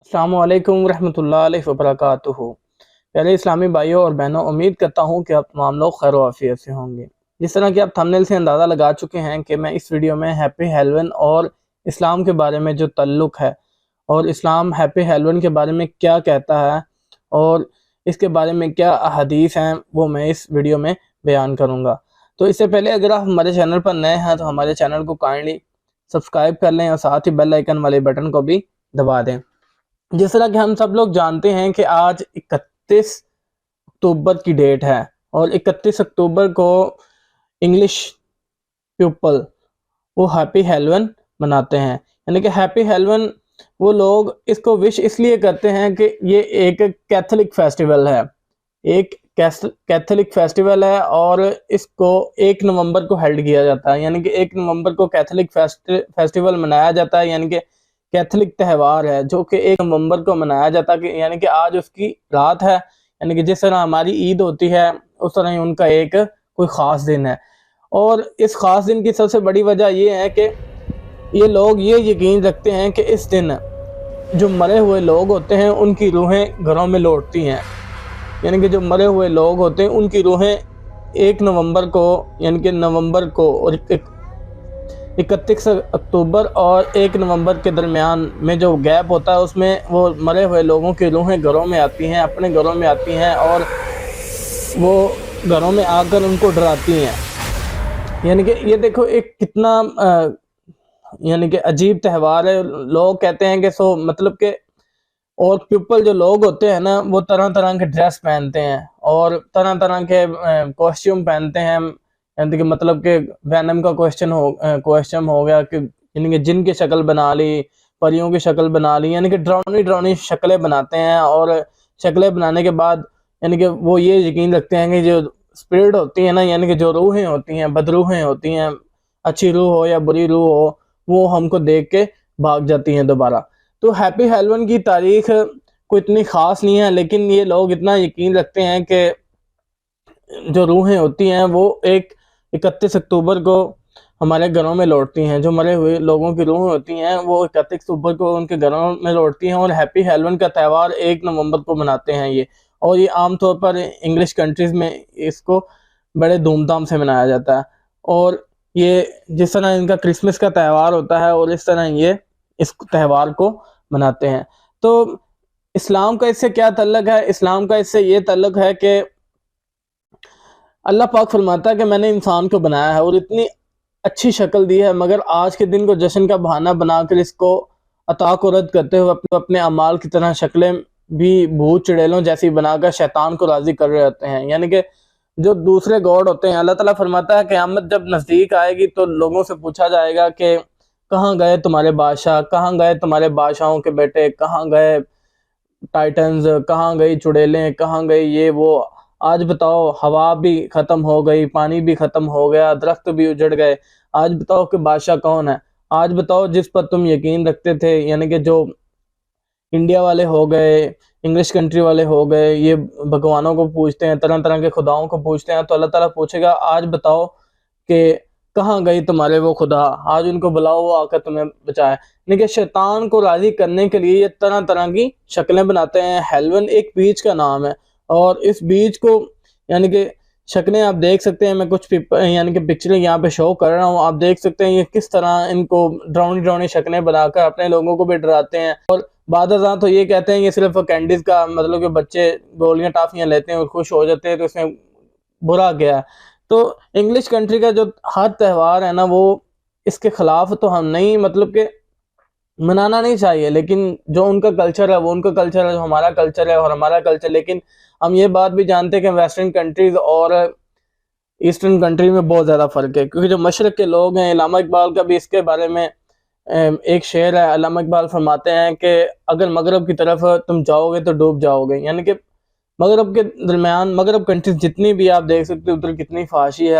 अस्सलामु अलैकुम रहमतुल्लाहि वबरकातुहू। प्यारे इस्लामी भाइयों और बहनों, उम्मीद करता हूँ कि आप तमाम लोग खैर आफियत से होंगे। जिस तरह कि आप थंबनेल से अंदाज़ा लगा चुके हैं कि मैं इस वीडियो में हैप्पी हेलोवीन और इस्लाम के बारे में जो ताल्लुक़ है और इस्लाम हैप्पी हेलोवीन के बारे में क्या कहता है और इसके बारे में क्या अहादीस हैं, वो मैं इस वीडियो में बयान करूँगा। तो इससे पहले अगर आप हमारे चैनल पर नए हैं तो हमारे चैनल को काइंडली सब्सक्राइब कर लें और साथ ही बेल आइकन वाले बटन को भी दबा दें। जिस तरह कि हम सब लोग जानते हैं कि आज 31 अक्टूबर की डेट है और 31 अक्टूबर को इंग्लिश पीपल वो हैप्पी हेलोवीन मनाते हैं। यानी कि हैप्पी हेलोवीन वो लोग इसको विश इसलिए करते हैं कि ये एक कैथोलिक फेस्टिवल है, एक कैथोलिक फेस्टिवल है और इसको 1 नवंबर को हेल्ड किया जाता है। यानी कि 1 नवंबर को कैथोलिक फेस्टिवल मनाया जाता है, यानी कि कैथोलिक त्यौहार है जो कि 1 नवंबर को मनाया जाता है, यानी कि आज उसकी रात है। यानी कि जिस तरह हमारी ईद होती है उस तरह ही उनका एक कोई ख़ास दिन है। और इस ख़ास दिन की सबसे बड़ी वजह ये है कि ये लोग ये यकीन रखते हैं कि इस दिन जो मरे हुए लोग होते हैं उनकी रूहें घरों में लौटती हैं। यानी कि जो मरे हुए लोग होते हैं उनकी रूहें 1 नवंबर को यानी कि नवंबर को और 31 अक्टूबर और 1 नवंबर के दरमियान में जो गैप होता है उसमें वो मरे हुए लोगों की रूहें घरों में आती हैं, अपने घरों में आती हैं और वो घरों में आकर उनको डराती हैं। यानी कि ये देखो एक कितना यानी कि अजीब त्यौहार है। लोग कहते हैं कि मतलब कि और पीपल जो लोग होते हैं ना वो तरह तरह के ड्रेस पहनते हैं और तरह तरह के कॉस्ट्यूम पहनते हैं। यानी कि मतलब कि वैनम का क्वेश्चन हो गया कि यानी कि जिन की शक्ल बना ली, परियों की शक्ल बना ली, यानी कि ड्रावनी शक्लें बनाते हैं और शक्लें बनाने के बाद यानी कि वो ये यकीन रखते हैं कि जो स्पिरिट होती है ना, यानी कि जो रूहें होती हैं, बदरूहें होती हैं, अच्छी रूह हो या बुरी रूह हो, वो हमको देख के भाग जाती हैं दोबारा। तो हैप्पी हेलोवीन की तारीख कोई इतनी ख़ास नहीं है, लेकिन ये लोग इतना यकीन रखते हैं कि जो रूहें होती हैं वो 31 अक्टूबर को हमारे घरों में लौटती हैं। जो मरे हुए लोगों की रूहें होती हैं वो 31 अक्टूबर को उनके घरों में लौटती हैं और हैप्पी हेलोवीन का त्यौहार 1 नवंबर को मनाते हैं ये। और ये आम तौर पर इंग्लिश कंट्रीज़ में इसको बड़े धूमधाम से मनाया जाता है। और ये जिस तरह इनका क्रिसमस का त्यौहार होता है और इस तरह ये इस त्यौहार को मनाते हैं। तो इस्लाम का इससे क्या ताल्लुक़ है? इस्लाम का इससे ये ताल्लुक़ है कि अल्लाह पाक फरमाता है कि मैंने इंसान को बनाया है और इतनी अच्छी शक्ल दी है, मगर आज के दिन को जश्न का बहाना बनाकर इसको अता को रद्द करते हुए अपने अमाल की तरह शक्लें भी भूत चुड़ैलों जैसी बनाकर शैतान को राज़ी कर रहे होते हैं। यानी कि जो दूसरे गॉड होते हैं, अल्लाह ताला फरमाता है क़यामत जब नज़दीक आएगी तो लोगों से पूछा जाएगा कि कहाँ गए तुम्हारे बादशाह, कहाँ गए तुम्हारे बादशाहों के बेटे, कहाँ गए टाइटन्स, कहाँ गई चुड़ैलें, कहाँ गई ये वो। आज बताओ हवा भी ख़त्म हो गई, पानी भी ख़त्म हो गया, दरख्त भी उजड़ गए। आज बताओ कि बादशाह कौन है? आज बताओ जिस पर तुम यकीन रखते थे। यानी कि जो इंडिया वाले हो गए, इंग्लिश कंट्री वाले हो गए, ये भगवानों को पूजते हैं, तरह तरह के खुदाओं को पूजते हैं। तो अल्लाह ताला पूछेगा आज बताओ कि कहाँ गई तुम्हारे वो खुदा, आज उनको बुलाओ वो आकर तुम्हें बचाए। यानी कि शैतान को राज़ी करने के लिए ये तरह तरह की शक्लें बनाते हैं। हेलोवीन एक बीच का नाम है और इस बीच को यानी कि शक्लें आप देख सकते हैं। मैं कुछ यानी कि पिक्चरें यहाँ पे शो कर रहा हूँ, आप देख सकते हैं ये किस तरह इनको ड्रावनी शक्लें बनाकर अपने लोगों को भी डराते हैं। और बादशाह तो ये कहते हैं ये सिर्फ कैंडीज़ का मतलब कि बच्चे गोलियाँ टाफियाँ लेते हैं और खुश हो जाते हैं, तो इसमें बुरा क्या है? तो इंग्लिश कंट्री का जो हर त्यौहार है ना वो इसके ख़िलाफ़ तो हम नहीं, मतलब कि मनाना नहीं चाहिए, लेकिन जो उनका कल्चर है वो उनका कल्चर है, जो हमारा कल्चर है और हमारा कल्चर। लेकिन हम ये बात भी जानते हैं कि वेस्टर्न कंट्रीज़ और ईस्टर्न कंट्री में बहुत ज़्यादा फ़र्क है, क्योंकि जो मशरक़ के लोग हैं, अल्लामा इकबाल का भी इसके बारे में एक शेर है। अल्लामा इकबाल फरमाते हैं कि अगर मगरब की तरफ तुम जाओगे तो डूब जाओगे। यानी कि मगरब के दरमियान मगरब कंट्रीज़ जितनी भी आप देख सकते हो उधर कितनी फाशी है